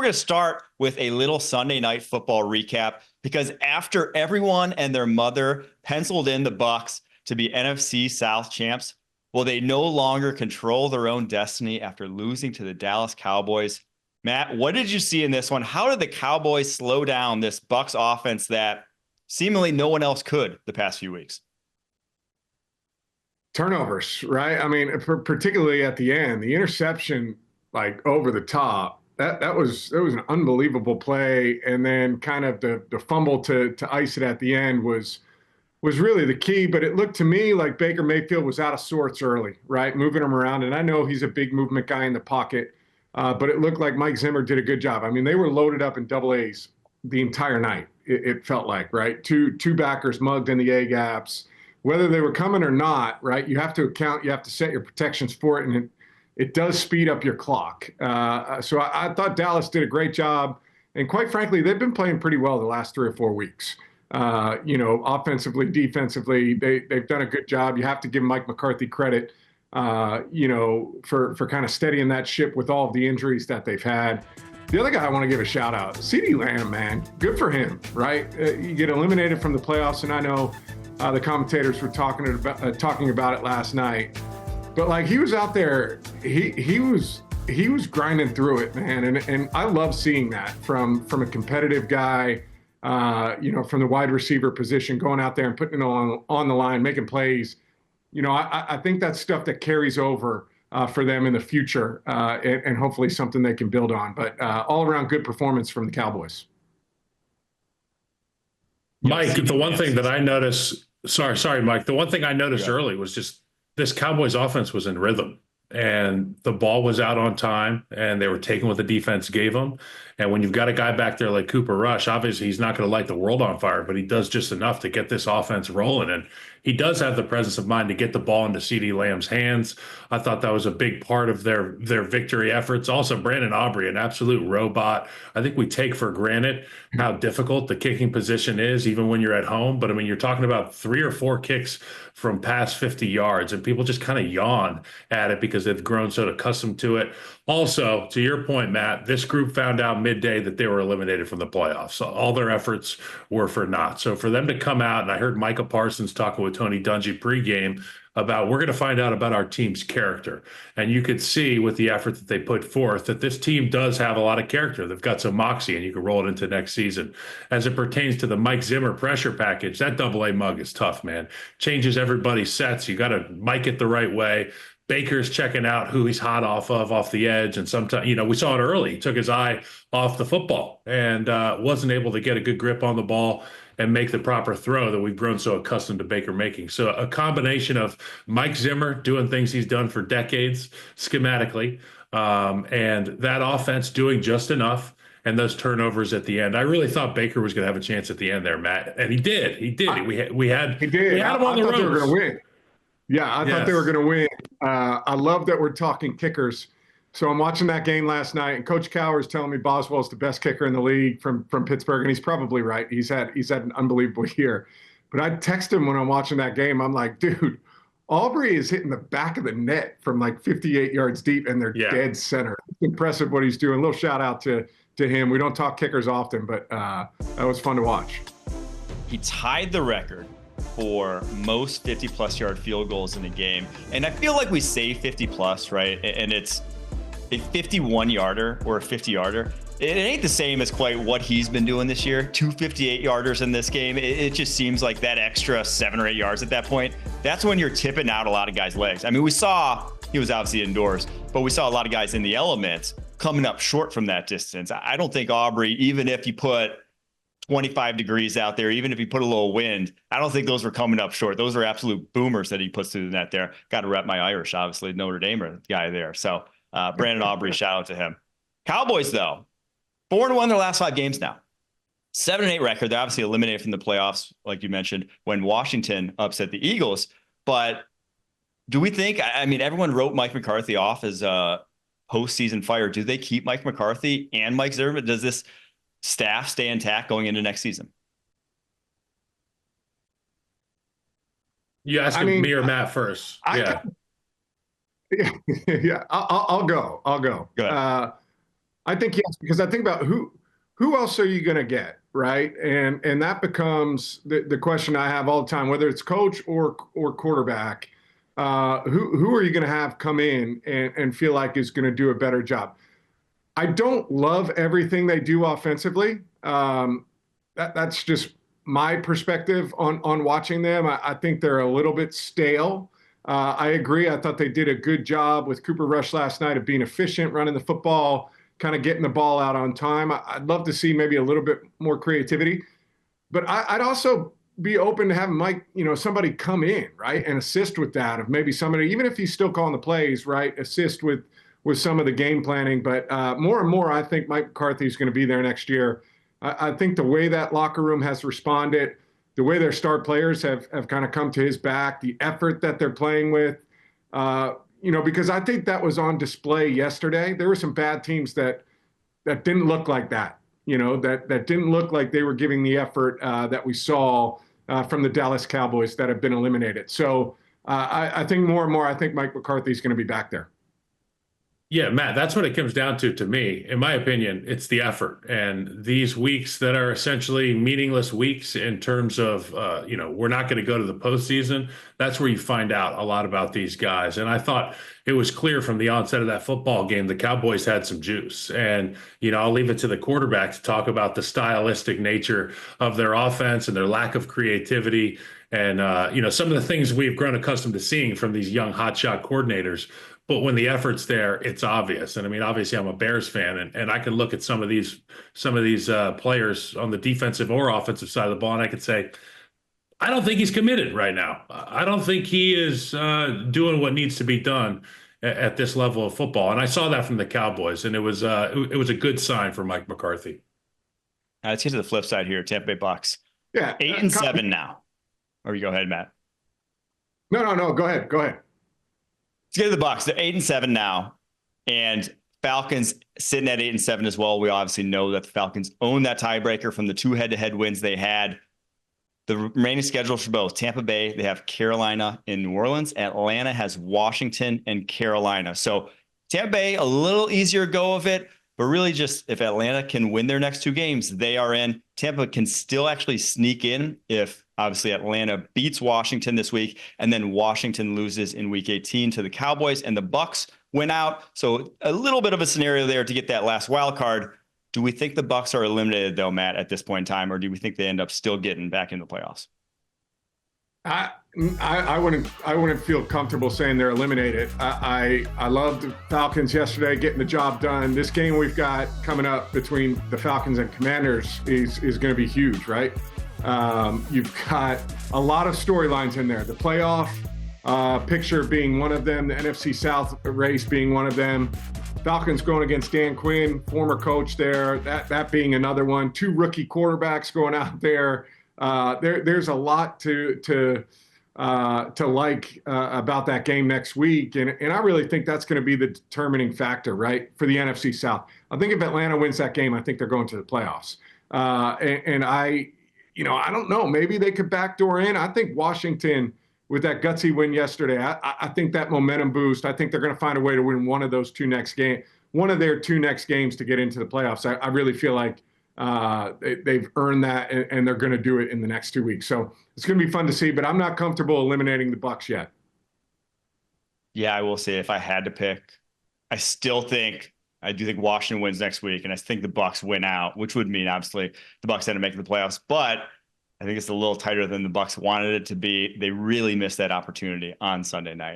going to start with a little Sunday Night Football recap, because after everyone and their mother penciled in the Bucs to be NFC South champs, will they no longer control their own destiny after losing to the Dallas Cowboys? Matt, what did you see in this one? How did the Cowboys slow down this Bucs offense that seemingly no one else could the past few weeks? Turnovers, right? I mean, particularly at the end, the interception, like over the top, that was an unbelievable play, and then kind of the fumble to ice it at the end was really the key. But it looked to me like Baker Mayfield was out of sorts early, right? Moving him around, and I know he's a big movement guy in the pocket, but it looked like Mike Zimmer did a good job. I mean, they were loaded up in double A's the entire night. It felt like, right? Two backers mugged in the A gaps. Whether they were coming or not, right? You have to account. You have to set your protections for it, and it does speed up your clock. So I thought Dallas did a great job, and quite frankly, they've been playing pretty well the last 3 or 4 weeks. Offensively, defensively, they've done a good job. You have to give Mike McCarthy credit, for kind of steadying that ship with all of the injuries that they've had. The other guy I want to give a shout out, CeeDee Lamb, man, good for him, right? You get eliminated from the playoffs, and I know the commentators were talking about it last night, but like he was out there, he was grinding through it, man, and I love seeing that from a competitive guy, from the wide receiver position, going out there and putting it on the line, making plays. I think that's stuff that carries over for them in the future, and hopefully something they can build on. But all around good performance from the Cowboys. Mike, the one thing that I noticed, sorry, Mike, the one thing I noticed early was just this Cowboys offense was in rhythm, and the ball was out on time, and they were taking what the defense gave them. And when you've got a guy back there like Cooper Rush, obviously he's not going to light the world on fire, but he does just enough to get this offense rolling. And he does have the presence of mind to get the ball into CeeDee Lamb's hands. I thought that was a big part of their victory efforts. Also, Brandon Aubrey, an absolute robot. I think we take for granted how difficult the kicking position is, even when you're at home. But I mean, you're talking about 3 or 4 kicks from past 50 yards, and people just kind of yawn at it because they've grown so accustomed to it. Also, to your point, Matt, this group found out midday that they were eliminated from the playoffs. So all their efforts were for naught. So for them to come out, and I heard Micah Parsons talking with Tony Dungy pregame about, we're going to find out about our team's character. And you could see with the effort that they put forth that this team does have a lot of character. They've got some moxie, and you can roll it into next season. As it pertains to the Mike Zimmer pressure package, that double A mug is tough, man. Changes everybody's sets. You got to mic it the right way. Baker's checking out who he's hot off the edge. And sometimes, we saw it early. He took his eye off the football and wasn't able to get a good grip on the ball and make the proper throw that we've grown so accustomed to Baker making. So a combination of Mike Zimmer doing things he's done for decades schematically, and that offense doing just enough, and those turnovers at the end. I really thought Baker was going to have a chance at the end there, Matt, and he did. We had him on the ropes. They were going to win. Yeah, I thought they were going to win. I love that we're talking kickers. So I'm watching that game last night, and Coach Cowher's telling me Boswell's the best kicker in the league from Pittsburgh, and he's probably right. He's had an unbelievable year. But I text him when I'm watching that game. I'm like, dude, Aubrey is hitting the back of the net from like 58 yards deep, and they're dead center. It's impressive what he's doing. A little shout out to him. We don't talk kickers often, but that was fun to watch. He tied the record for most 50-plus yard field goals in a game. And I feel like we say 50-plus, right? And it's a 51-yarder or a 50-yarder. It ain't the same as quite what he's been doing this year. 2 58-yarders in this game. It just seems like that extra 7 or 8 yards at that point, that's when you're tipping out a lot of guys' legs. I mean, we saw, he was obviously indoors, but we saw a lot of guys in the elements coming up short from that distance. I don't think Aubrey, even if you put 25 degrees out there, even if he put a little wind, I don't think those were coming up short. Those are absolute boomers that he puts through the net there. Got to rep my Irish, obviously, Notre Dame guy there. So Brandon Aubrey, shout out to him. Cowboys, though, 4-1 their last 5 games now. 7-8 record. They're obviously eliminated from the playoffs, like you mentioned, when Washington upset the Eagles. But do we think, I mean, everyone wrote Mike McCarthy off as a postseason fire. Do they keep Mike McCarthy and Mike Zimmer? Does this staff stay intact going into next season? You asking me or Matt first? Yeah, I'll go. Go ahead. I think yes, because I think about who else are you going to get, right? And that becomes the question I have all the time, whether it's coach or quarterback. Who are you going to have come in and feel like is going to do a better job? I don't love everything they do offensively. That's just my perspective on watching them. I think they're a little bit stale. I agree. I thought they did a good job with Cooper Rush last night of being efficient, running the football, kind of getting the ball out on time. I'd love to see maybe a little bit more creativity, but I'd also be open to having Mike, somebody come in, right, and assist with that. Of maybe somebody, even if he's still calling the plays, right, assist with some of the game planning. But more and more, I think Mike McCarthy is going to be there next year. I think the way that locker room has responded, the way their star players have kind of come to his back, the effort that they're playing with, because I think that was on display yesterday. There were some bad teams that didn't look like that, that didn't look like they were giving the effort that we saw from the Dallas Cowboys that have been eliminated. So I think more and more, I think Mike McCarthy is going to be back there. Yeah, Matt, that's what it comes down to me. In my opinion, it's the effort. And these weeks that are essentially meaningless weeks in terms of, we're not going to go to the postseason. That's where you find out a lot about these guys. And I thought it was clear from the onset of that football game, the Cowboys had some juice. And, I'll leave it to the quarterback to talk about the stylistic nature of their offense and their lack of creativity. And, some of the things we've grown accustomed to seeing from these young hotshot coordinators. But when the effort's there, it's obvious. And I mean, obviously, I'm a Bears fan, and I can look at some of these players on the defensive or offensive side of the ball, and I could say, I don't think he's committed right now. I don't think he is doing what needs to be done at this level of football. And I saw that from the Cowboys, and it was a good sign for Mike McCarthy. Let's get to the flip side here. Tampa Bay Bucks. Yeah, 8-7 now. Or you go ahead, Matt. No. Go ahead. Let's get to the Bucks. They're 8-7 now, and Falcons sitting at 8-7 as well. We obviously know that the Falcons own that tiebreaker from the 2 head-to-head wins they had. The remaining schedule for both Tampa Bay, they have Carolina in New Orleans. Atlanta has Washington and Carolina. So Tampa Bay, a little easier go of it, but really just if Atlanta can win their next 2 games, they are in. Tampa can still actually sneak in if obviously Atlanta beats Washington this week, and then Washington loses in week 18 to the Cowboys, and the Bucks win out. So a little bit of a scenario there to get that last wild card. Do we think the Bucks are eliminated though, Matt, at this point in time, or do we think they end up still getting back in the playoffs? I wouldn't feel comfortable saying they're eliminated. I loved the Falcons yesterday getting the job done. This game we've got coming up between the Falcons and Commanders is going to be huge, right? You've got a lot of storylines in there. The playoff picture being one of them, the NFC South race being one of them. Falcons going against Dan Quinn, former coach there, that being another one. 2 rookie quarterbacks going out there. There's a lot to like about that game next week, and I really think that's going to be the determining factor, right, for the NFC South. I think if Atlanta wins that game, I think they're going to the playoffs. And I don't know. Maybe they could backdoor in. I think Washington, with that gutsy win yesterday, I think that momentum boost. I think they're going to find a way to win one of their 2 next games to get into the playoffs. I really feel like they've earned that, and they're going to do it in the next 2 weeks. So it's going to be fun to see, but I'm not comfortable eliminating the Bucks yet. Yeah, I will say if I had to pick, I do think Washington wins next week, and I think the Bucks win out, which would mean obviously the Bucks end up making the playoffs. But I think it's a little tighter than the Bucks wanted it to be. They really missed that opportunity on Sunday night.